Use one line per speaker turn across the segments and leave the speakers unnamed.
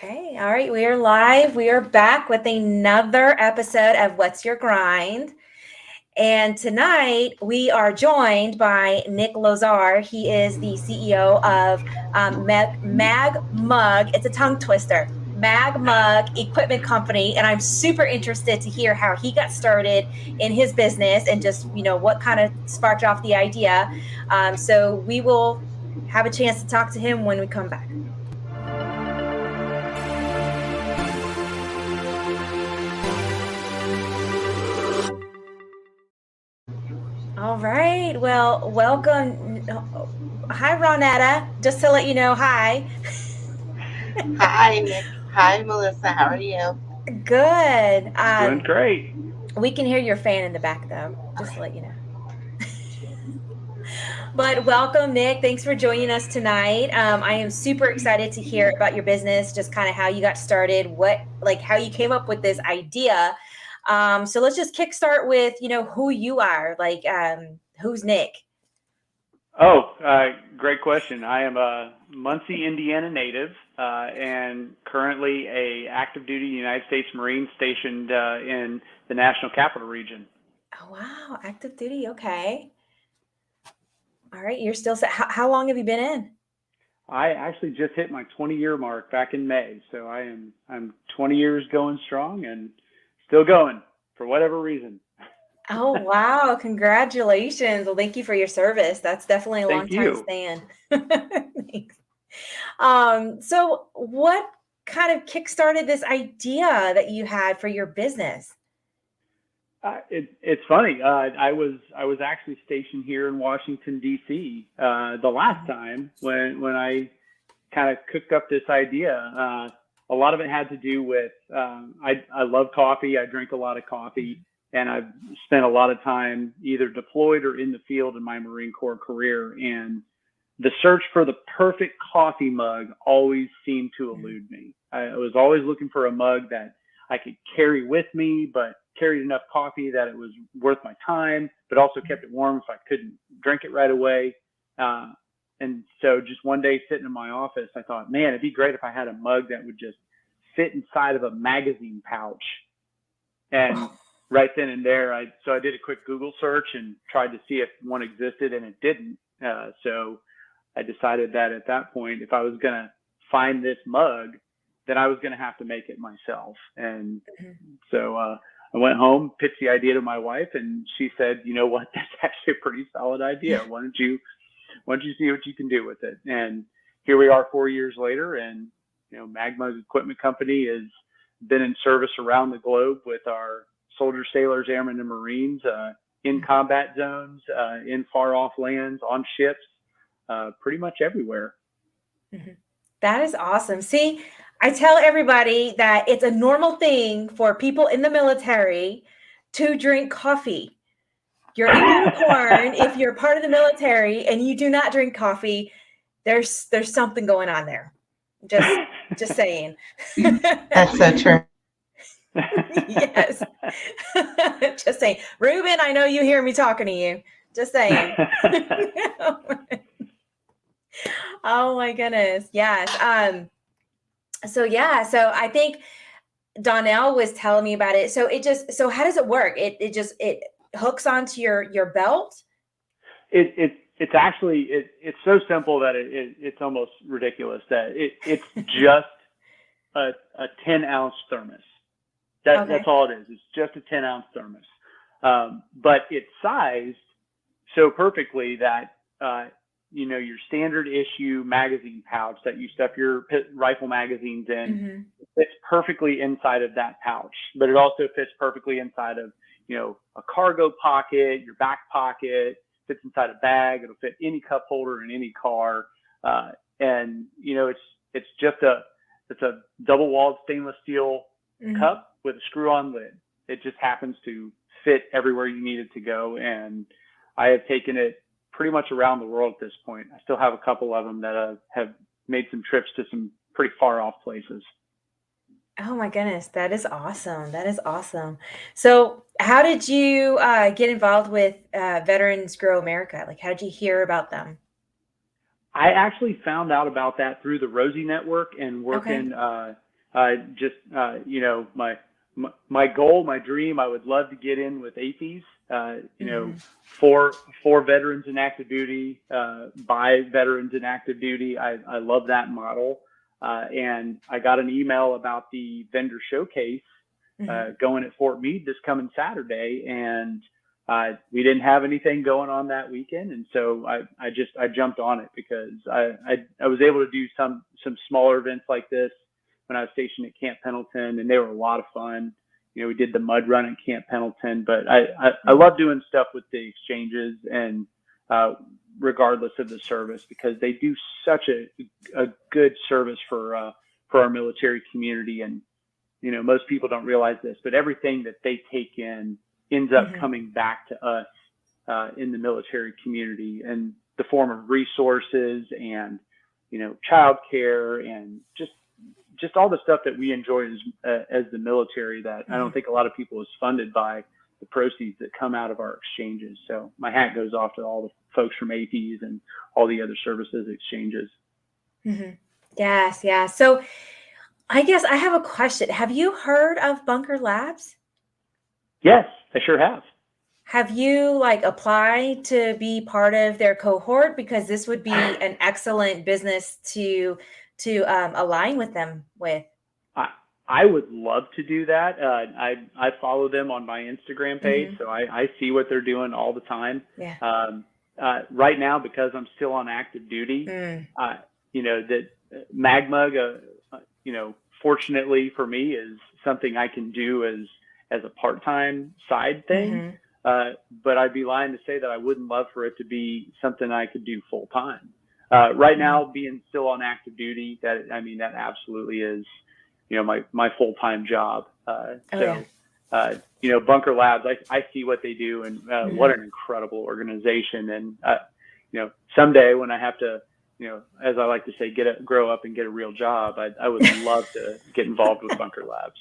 Okay. All right. We are live. We are back with another episode of What's Your Grind? And tonight we are joined by Nick Lozar. He is the CEO of Mag Mug. It's a tongue twister. Mag Mug Equipment Company. And I'm super interested to hear how he got started in his business and just, what kind of sparked off the idea. So we will have a chance to talk to him when we come back. All right. Well, welcome. Hi, Ronetta. Just to let you know, hi.
Hi, Nick. Hi, Melissa. How are you?
Good.
Doing great.
We can hear your fan in the back, though, just to let you know. But welcome, Nick. Thanks for joining us tonight. I am super excited to hear about your business, just kind of how you got started, how you came up with this idea. So let's just kickstart with, who you are. Who's Nick?
Great question. I am a Muncie, Indiana native, and currently a active duty United States Marine stationed in the National Capital Region.
Oh, wow. Active duty. Okay. All right. You're still, how long have you been in?
I actually just hit my 20-year mark back in May, so I'm 20 years going strong and still going for whatever reason.
Oh, wow. Congratulations. Well, thank you for your service. That's definitely a long
Thank
time
you.
span. Thanks. So what kind of kickstarted this idea that you had for your business?
It's funny. I was actually stationed here in Washington D.C. The last time when I kind of cooked up this idea. A lot of it had to do with I love coffee. I drink a lot of coffee, and I've spent a lot of time either deployed or in the field in my Marine Corps career. And the search for the perfect coffee mug always seemed to elude me. I was always looking for a mug that I could carry with me, but carried enough coffee that it was worth my time, but also kept it warm if I couldn't drink it right away. And so just one day sitting in my office, I thought, man, it'd be great if I had a mug that would just fit inside of a magazine pouch. And right then and there, I did a quick Google search and tried to see if one existed, and it didn't. So I decided that at that point, if I was going to find this mug, then I was going to have to make it myself. And so I went home, pitched the idea to my wife, and she said, you know what, that's actually a pretty solid idea. Why don't you see what you can do with it? And here we are 4 years later, and Magma Equipment Company has been in service around the globe with our soldiers, sailors, airmen, and Marines in combat zones, in far off lands, on ships, pretty much everywhere.
That is awesome. See, I tell everybody that it's a normal thing for people in the military to drink coffee. You're a unicorn if you're part of the military and you do not drink coffee. There's something going on there. Just saying.
That's so true.
Yes. Just saying. Ruben, I know you hear me talking to you. Just saying. Oh my goodness. Yes. So I think Donnell was telling me about it. So how does it work? It hooks onto your belt?
It's actually it's so simple that it's almost ridiculous that it's just a 10-ounce thermos. That's all it is. It's just a 10-ounce thermos. But it's sized so perfectly that your standard issue magazine pouch that you stuff your rifle magazines in fits perfectly inside of that pouch, but it also fits perfectly inside of a cargo pocket, your back pocket, fits inside a bag. It'll fit any cup holder in any car, and it's just a double-walled stainless steel cup with a screw-on lid. It just happens to fit everywhere you need it to go, and I have taken it pretty much around the world at this point. I still have a couple of them that have made some trips to some pretty far off places.
Oh my goodness, that is awesome. That is awesome. So how did you get involved with Veterans Grow America? Like, how did you hear about them?
I actually found out about that through the Rosie Network and working My goal, my dream, I would love to get in with AAFES,
Mm-hmm.
for veterans in active duty, by veterans in active duty. I love that model. And I got an email about the vendor showcase going at Fort Meade this coming Saturday, and we didn't have anything going on that weekend, and so I jumped on it because I was able to do some smaller events like this when I was stationed at Camp Pendleton, and they were a lot of fun. We did the mud run at Camp Pendleton, but I love doing stuff with the exchanges, and regardless of the service, because they do such a good service for our military community. And most people don't realize this, but everything that they take in ends up coming back to us in the military community in the form of resources and childcare and just all the stuff that we enjoy as the military that I don't think a lot of people is funded by the proceeds that come out of our exchanges. So my hat goes off to all the folks from AAFES and all the other services exchanges.
Mm-hmm. Yes, yeah. So I guess I have a question. Have you heard of Bunker Labs?
Yes, I sure have.
Have you applied to be part of their cohort? Because this would be an excellent business to align with them with.
I would love to do that. I follow them on my Instagram page, so I see what they're doing all the time.
Yeah.
Right now, because I'm still on active duty, that MagMug, fortunately for me, is something I can do as a part-time side thing. But I'd be lying to say that I wouldn't love for it to be something I could do full-time. Right now, being still on active duty, that absolutely is, my full-time job. Bunker Labs, I see what they do, and what an incredible organization. And, someday when I have to, as I like to say, grow up and get a real job, I would love to get involved with Bunker Labs.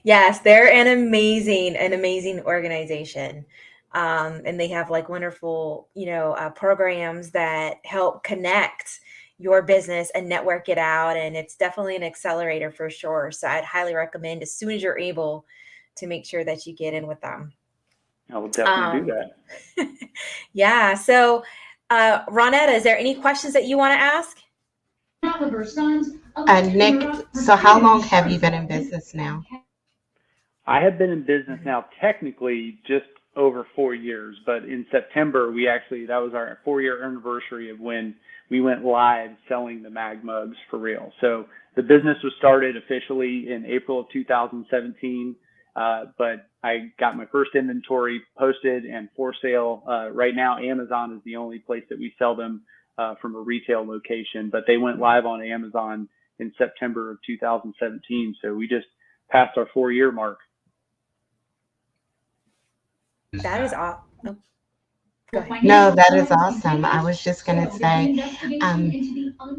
Yes, they're an amazing organization. And they have wonderful, programs that help connect your business and network it out. And it's definitely an accelerator for sure. So I'd highly recommend, as soon as you're able, to make sure that you get in with them.
I will definitely do that.
Yeah. So, Ronetta, is there any questions that you want to ask?
Nick, so how long have you been in business now?
I have been in business now technically just over 4 years, but in September, that was our 4-year anniversary of when we went live selling the MagMugs for real. So the business was started officially in April of 2017, but I got my first inventory posted and for sale. Right now, Amazon is the only place that we sell them from a retail location, but they went live on Amazon in September of 2017. So we just passed our 4-year mark.
That is awesome.
No, that is awesome. I was just going to say,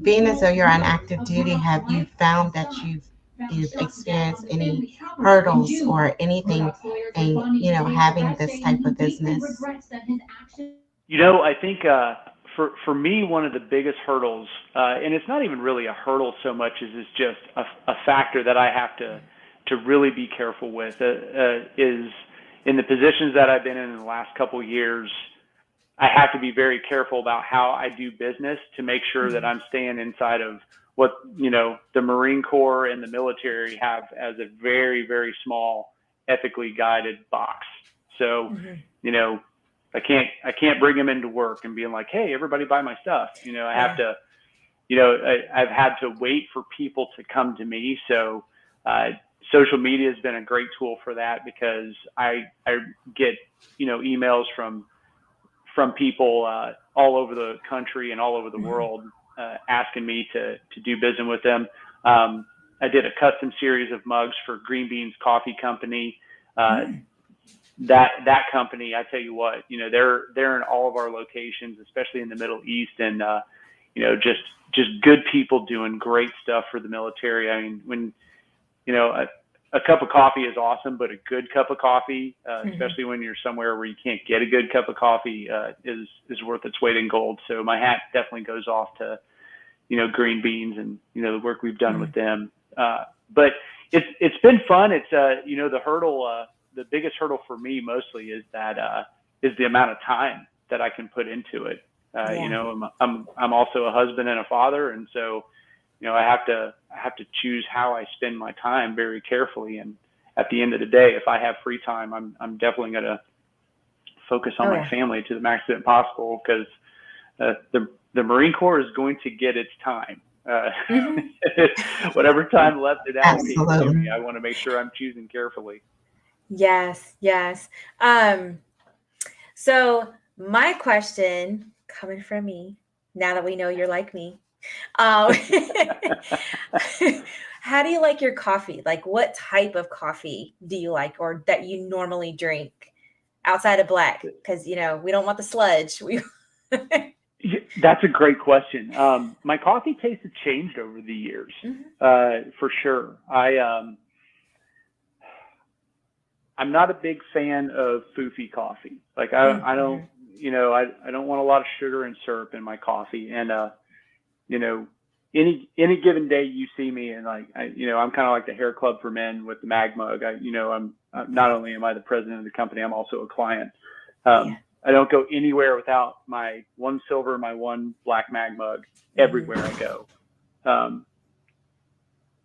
being as though you're on active duty, have you found that you've experienced any hurdles or anything in, having this type of business?
I think for me, one of the biggest hurdles, and it's not even really a hurdle so much as it's just a factor that I have to really be careful with, is in the positions that I've been in the last couple of years. I have to be very careful about how I do business to make sure that I'm staying inside of what, the Marine Corps and the military have as a very, very small, ethically guided box. So, I can't bring them into work and being like, hey, everybody buy my stuff. I have to, I've had to wait for people to come to me. So, social media has been a great tool for that, because I get, emails from people all over the country and all over the world asking me to do business with them. I did a custom series of mugs for Green Beans Coffee Company. That company, I tell you what, they're in all of our locations, especially in the Middle East, and just good people doing great stuff for the military. I mean, when a cup of coffee is awesome, but a good cup of coffee, especially when you're somewhere where you can't get a good cup of coffee, is worth its weight in gold. So my hat definitely goes off to, Green Beans and, the work we've done with them. but it's been fun. It's the hurdle, the biggest hurdle for me mostly is the amount of time that I can put into it. I'm also a husband and a father, and so I have to choose how I spend my time very carefully. And at the end of the day, if I have free time, I'm definitely going to focus on my family to the max extent possible, because the Marine Corps is going to get its time. Whatever time left it allocates to me, I want to make sure I'm choosing carefully.
Yes. So my question coming from me, now that we know you're like me, how do you like your coffee? Like, what type of coffee do you like, or that you normally drink outside of black? Because, we don't want the sludge.
That's a great question. My coffee taste has changed over the years, for sure. I'm not a big fan of foofy coffee. Like I don't, I don't want a lot of sugar and syrup in my coffee. And any given day you see me, and I'm kind of like the hair club for men with the mag mug. I'm not only am I the president of the company, I'm also a client. I don't go anywhere without my one silver, my one black mag mug everywhere I go.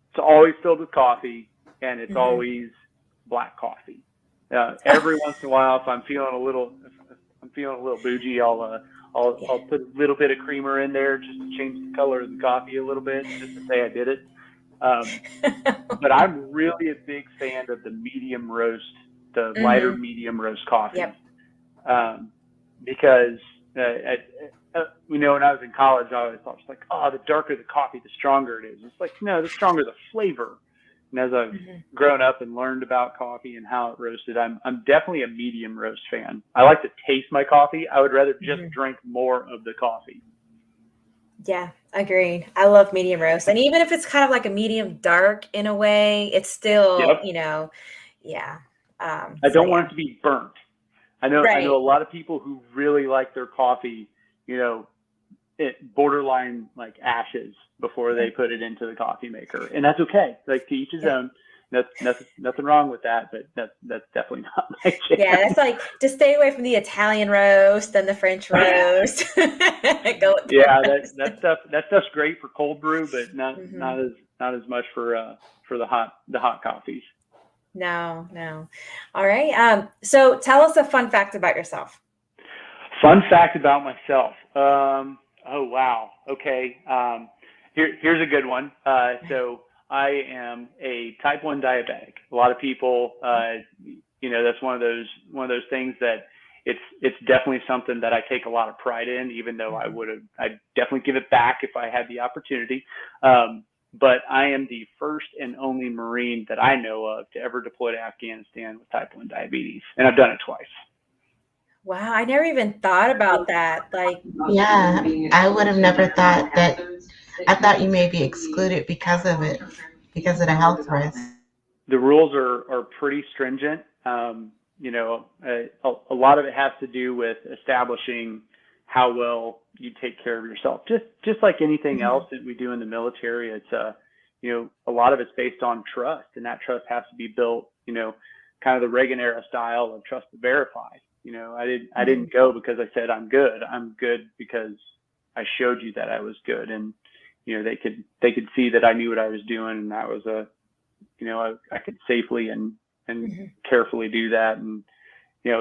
It's always filled with coffee, and it's always black coffee. Every once in a while, if I'm feeling a little bougie, I'll put a little bit of creamer in there just to change the color of the coffee a little bit, just to say I did it. But I'm really a big fan of the medium roast, the lighter medium roast coffee.
Yep.
Because when I was in college, I always thought, like, the darker the coffee, the stronger it is. It's like, no, the stronger the flavor. And as I've grown up and learned about coffee and how it roasted, I'm definitely a medium roast fan. I like to taste my coffee. I would rather just drink more of the coffee.
Yeah, agreed. I love medium roast. And even if it's kind of like a medium dark in a way, it's still, I
don't want it to be burnt. I know a lot of people who really like their coffee, borderline like ashes before they put it into the coffee maker, and that's okay. Like, to each his own. Nothing wrong with that, but that's definitely not my jam.
Yeah, that's like, just stay away from the Italian roast and the French roast.
That stuff's great for cold brew, but not as much for the hot coffees.
No. All right. So tell us a fun fact about yourself.
Fun fact about myself. Oh, wow. Okay. Here's a good one. So I am a type 1 diabetic. A lot of people, that's one of those things that it's definitely something that I take a lot of pride in, even though I'd definitely give it back if I had the opportunity. But I am the first and only Marine that I know of to ever deploy to Afghanistan with type 1 diabetes. And I've done it twice.
Wow, I never even thought about that. Like,
yeah, I would have never thought that. I thought you may be excluded because of it, because of the health risk.
The rules are pretty stringent. A lot of it has to do with establishing how well you take care of yourself. Just like anything else that we do in the military, it's a lot of it's based on trust, and that trust has to be built, kind of the Reagan era style of trust to verify. I didn't go because I said I'm good. I'm good because I showed you that I was good, and they could see that I knew what I was doing, and that was I could safely and carefully do that. And it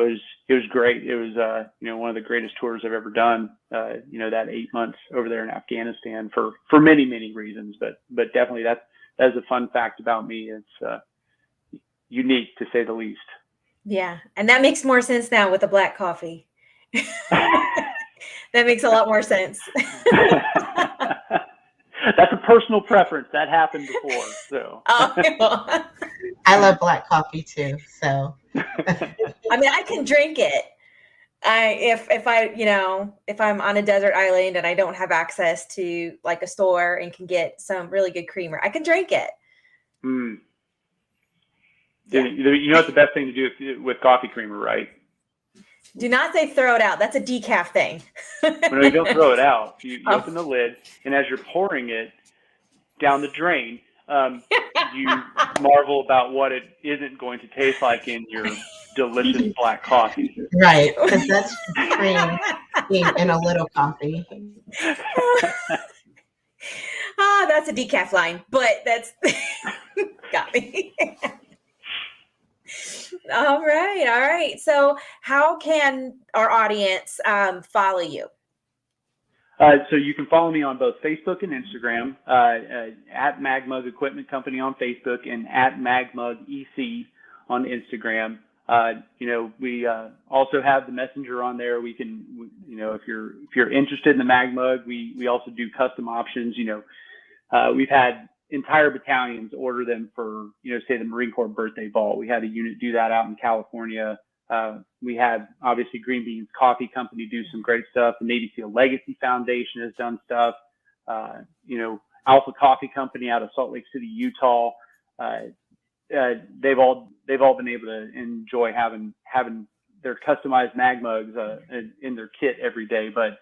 was great. It was one of the greatest tours I've ever done. That 8 months over there in Afghanistan for many reasons, but definitely that is a fun fact about me. It's unique, to say the least.
Yeah, and that makes more sense now with the black coffee. That makes a lot more sense.
That's a personal preference. That happened before, so.
I love black coffee too. So.
I mean, I can drink it. If I'm on a desert island and I don't have access to like a store and can get some really good creamer, I can drink it.
Yeah. You know what the best thing to do with coffee creamer, right?
Do not say throw it out. That's a decaf thing.
No, you don't throw it out. You open the lid, and as you're pouring it down the drain, you marvel about what it isn't going to taste like in your delicious black coffee.
Right, because that's just cream in a little coffee.
That's a decaf line, but that's got me. All right. So how can our audience follow you?
So you can follow me on both Facebook and Instagram, at MagMug Equipment Company on Facebook and at MagMug EC on Instagram. We also have the messenger on there. We can, if you're interested in the MagMug, we also do custom options. We've had entire battalions order them for, say the Marine Corps birthday ball. We had a unit do that out in California. We had obviously Green Beans Coffee Company do some great stuff. The Navy SEAL Legacy Foundation has done stuff. Alpha Coffee Company out of Salt Lake City, Utah. They've all been able to enjoy having their customized mag mugs in their kit every day. But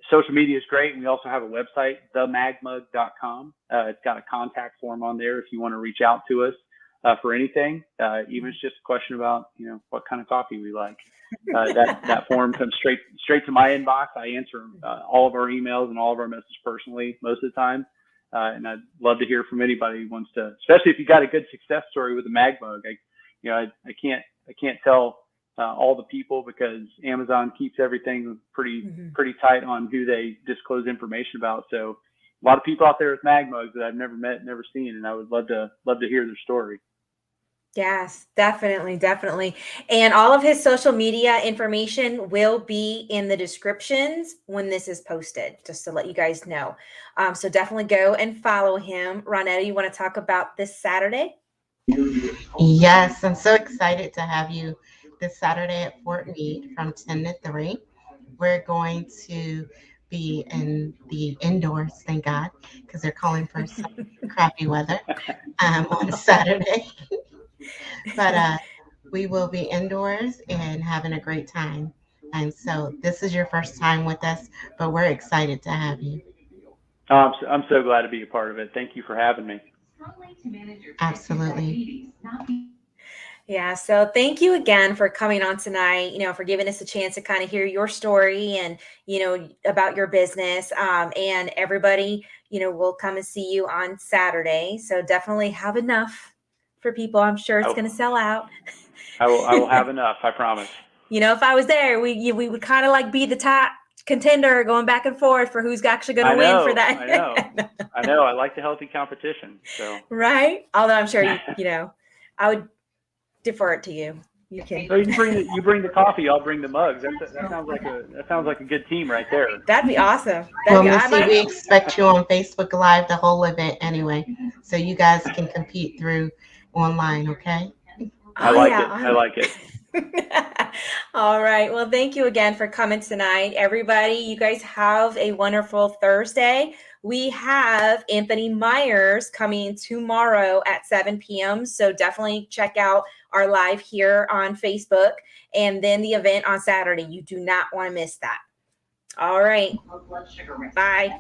social media is great. And we also have a website, themagmug.com. It's got a contact form on there if you want to reach out to us for anything. Even if it's just a question about, what kind of coffee we like. That form comes straight to my inbox. I answer all of our emails and all of our messages personally most of the time. And I'd love to hear from anybody who wants to, especially if you got a good success story with a mag mug. I can't tell all the people because Amazon keeps everything pretty tight on who they disclose information about. So a lot of people out there with mag mugs that I've never met, never seen, and I would love to hear their story.
Yes, definitely. And all of his social media information will be in the descriptions when this is posted, just to let you guys know. So definitely go and follow him. Ronetta, you want to talk about this Saturday?
Yes, I'm so excited to have you this Saturday at Fort Meade from 10 to 3. We're going to be in the indoors, thank God, because they're calling for some crappy weather on Saturday. But we will be indoors and having a great time. And so this is your first time with us, but we're excited to have you.
I'm so glad to be a part of it. Thank you for having me.
Absolutely.
Yeah, so thank you again for coming on tonight, for giving us a chance to kind of hear your story and, about your business. And everybody, will come and see you on Saturday. So definitely have enough for people. I'm sure it's going to sell out.
I will have enough, I promise.
If I was there, we would kind of like be the top contender going back and forth for who's actually going to win for that.
I know. I like the healthy competition. So
right. Although I'm sure I would defer it to you. You can.
So you bring the coffee. I'll bring the mugs. That sounds like a good team right there.
That'd be awesome.
We expect you on Facebook Live the whole event anyway, so you guys can compete through online. Okay.
I like it.
All right. Well, thank you again for coming tonight, everybody. You guys have a wonderful Thursday. We have Anthony Myers coming tomorrow at 7 p.m. So definitely check out our live here on Facebook and then the event on Saturday. You do not want to miss that. All right. Bye.